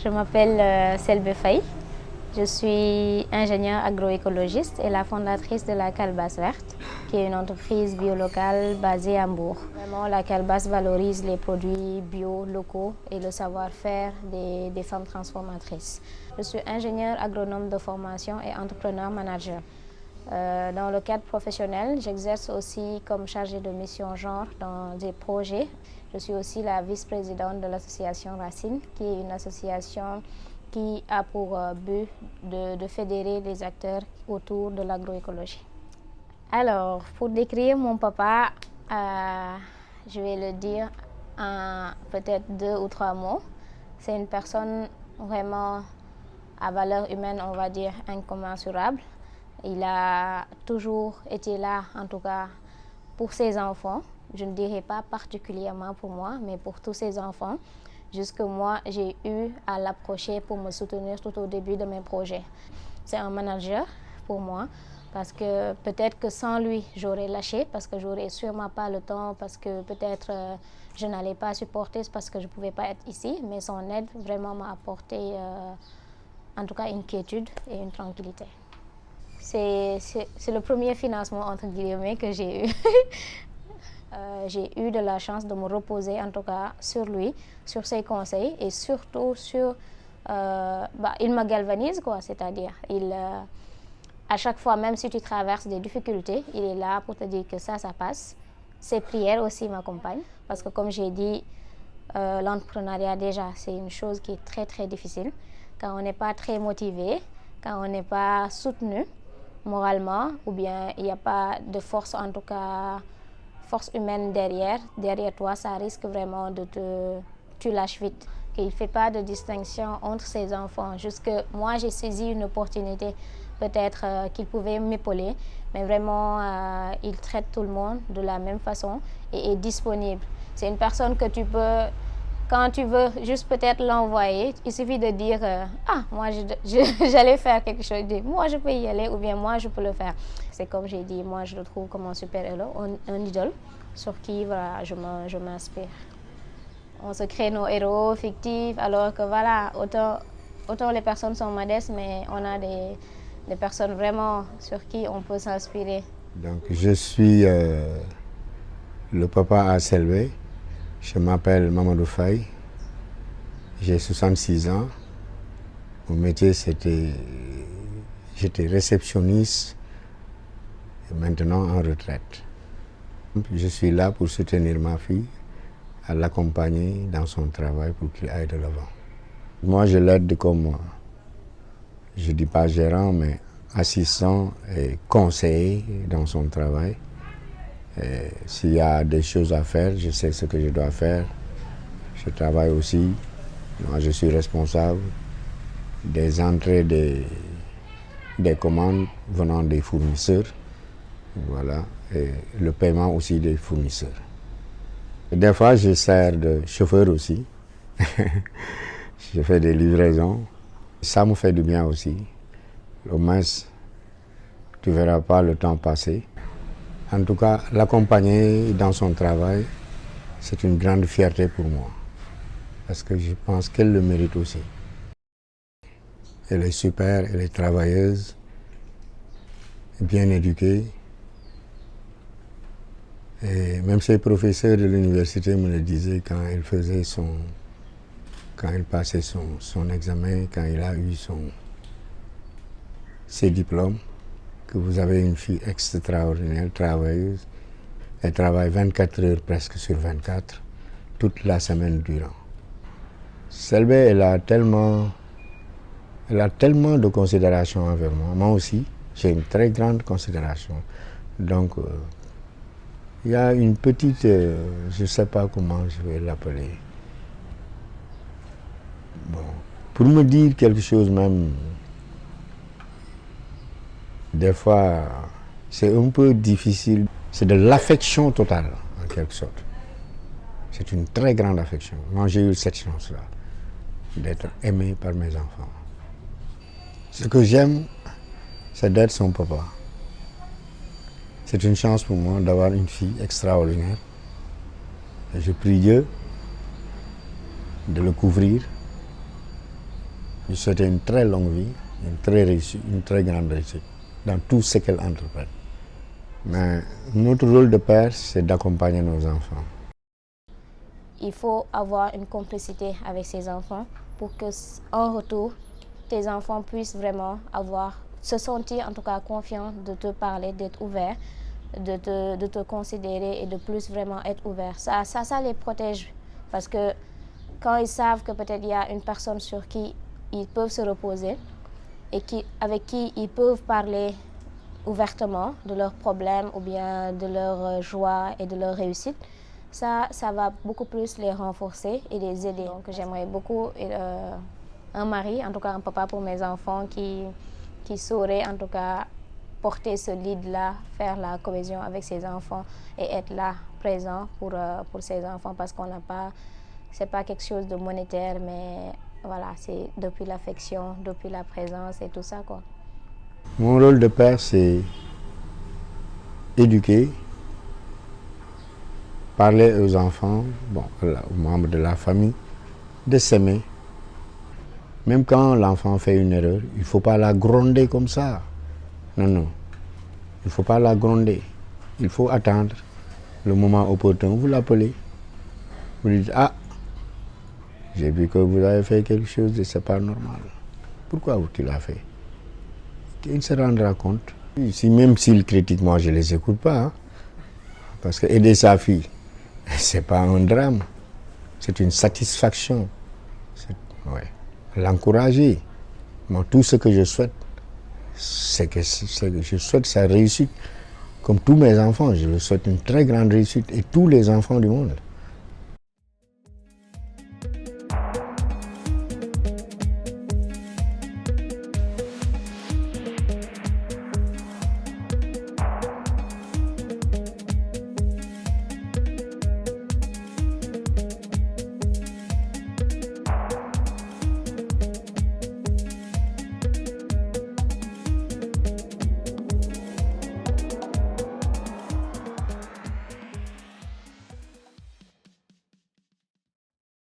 je m'appelle Selbe Faye. Je suis ingénieure agroécologiste et la fondatrice de la Calebasse Verte, qui est une entreprise bio-locale basée à Mbour. Vraiment, la Calebasse valorise les produits bio locaux et le savoir-faire des femmes transformatrices. Je suis ingénieure agronome de formation et entrepreneur manager. Dans le cadre professionnel, j'exerce aussi comme chargée de mission genre dans des projets. Je suis aussi la vice-présidente de l'association Racine, qui est une association qui a pour but de fédérer les acteurs autour de l'agroécologie. Alors, pour décrire mon papa, je vais le dire en peut-être 2 ou 3 mots. C'est une personne vraiment à valeur humaine, on va dire, incommensurable. Il a toujours été là, en tout cas, pour ses enfants. Je ne dirais pas particulièrement pour moi, mais pour tous ses enfants. Jusque moi, j'ai eu à l'approcher pour me soutenir tout au début de mes projets. C'est un manager pour moi, parce que peut-être que sans lui, j'aurais lâché, parce que j'aurais sûrement pas le temps, parce que peut-être je n'allais pas supporter, parce que je ne pouvais pas être ici. Mais son aide vraiment m'a apporté, en tout cas, une quiétude et une tranquillité. C'est le premier financement, entre guillemets, que j'ai eu. J'ai eu de la chance de me reposer, en tout cas, sur lui, sur ses conseils et surtout sur... il me galvanise, quoi, c'est-à-dire, à chaque fois, même si tu traverses des difficultés, il est là pour te dire que ça passe. Ses prières aussi m'accompagnent, parce que comme j'ai dit, l'entrepreneuriat, déjà, c'est une chose qui est très, très difficile. Quand on n'est pas très motivé, quand on n'est pas soutenu moralement, ou bien il n'y a pas de force, en tout cas, force humaine derrière toi, ça risque vraiment tu lâches vite. Il ne fait pas de distinction entre ses enfants. Jusque moi, j'ai saisi une opportunité, peut-être qu'il pouvait m'épauler, mais vraiment, il traite tout le monde de la même façon et est disponible. C'est une personne que tu peux, quand tu veux juste peut-être l'envoyer, il suffit de dire moi j'allais faire quelque chose, moi je peux y aller ou bien moi je peux le faire. C'est comme j'ai dit, moi je le trouve comme un super héros, un idole sur qui voilà, je m'inspire. On se crée nos héros fictifs, alors que voilà, autant les personnes sont modestes, mais on a des personnes vraiment sur qui on peut s'inspirer. Donc je suis le papa à Selbe. Je m'appelle Mamadou Faye, j'ai 66 ans. Mon métier, j'étais réceptionniste et maintenant en retraite. Je suis là pour soutenir ma fille, à l'accompagner dans son travail pour qu'il aille de l'avant. Moi, je l'aide comme, je ne dis pas gérant, mais assistant et conseiller dans son travail. S'il y a des choses à faire, je sais ce que je dois faire. Je travaille aussi. Moi, je suis responsable des entrées des commandes venant des fournisseurs. Voilà. Et le paiement aussi des fournisseurs. Et des fois, je sers de chauffeur aussi. Je fais des livraisons. Ça me fait du bien aussi. Au moins, tu ne verras pas le temps passer. En tout cas, l'accompagner dans son travail, c'est une grande fierté pour moi. Parce que je pense qu'elle le mérite aussi. Elle est super, elle est travailleuse, bien éduquée. Et même ses professeurs de l'université me le disaient quand il passait son examen, quand il a eu ses diplômes, que vous avez une fille extraordinaire, travailleuse. Elle travaille 24 heures presque sur 24, toute la semaine durant. Selbe, elle a tellement de considération envers moi. Moi aussi, j'ai une très grande considération. Donc, il y a une petite, je ne sais pas comment je vais l'appeler. Bon, pour me dire quelque chose même, des fois, c'est un peu difficile. C'est de l'affection totale, en quelque sorte. C'est une très grande affection. Moi, j'ai eu cette chance-là, d'être aimé par mes enfants. Ce que j'aime, c'est d'être son papa. C'est une chance pour moi d'avoir une fille extraordinaire. Et je prie Dieu de le couvrir lui souhaiter une très longue vie, une très grande réussite dans tout ce qu'elle entreprend. Mais notre rôle de père, c'est d'accompagner nos enfants. Il faut avoir une complicité avec ses enfants pour que, en retour, tes enfants puissent vraiment se sentir en tout cas confiants de te parler, d'être ouverts, de te considérer et de plus vraiment être ouverts. Ça les protège parce que quand ils savent que peut-être il y a une personne sur qui ils peuvent se reposer et avec qui ils peuvent parler ouvertement de leurs problèmes ou bien de leur joie et de leur réussite, ça va beaucoup plus les renforcer et les aider. Donc j'aimerais beaucoup un mari, en tout cas un papa pour mes enfants qui saurait en tout cas porter ce lead-là, faire la cohésion avec ses enfants et être là, présent pour ses enfants parce qu'on n'a pas, c'est pas quelque chose de monétaire, mais voilà, c'est depuis l'affection, depuis la présence et tout ça, quoi. Mon rôle de père, c'est éduquer, parler aux enfants, aux membres de la famille, de s'aimer. Même quand l'enfant fait une erreur, il ne faut pas la gronder comme ça. Non, non. Il ne faut pas la gronder. Il faut attendre le moment opportun. Vous l'appelez. Vous lui dites, ah, j'ai vu que vous avez fait quelque chose de c'est pas normal. Pourquoi tu l'as fait? Il se rendra compte. Même s'il critique, moi je ne les écoute pas. Hein. Parce que aider sa fille, ce n'est pas un drame. C'est une satisfaction. Ouais. L'encourager. Moi, tout ce que je souhaite, c'est que je souhaite sa réussite. Comme tous mes enfants, je leur souhaite une très grande réussite. Et tous les enfants du monde.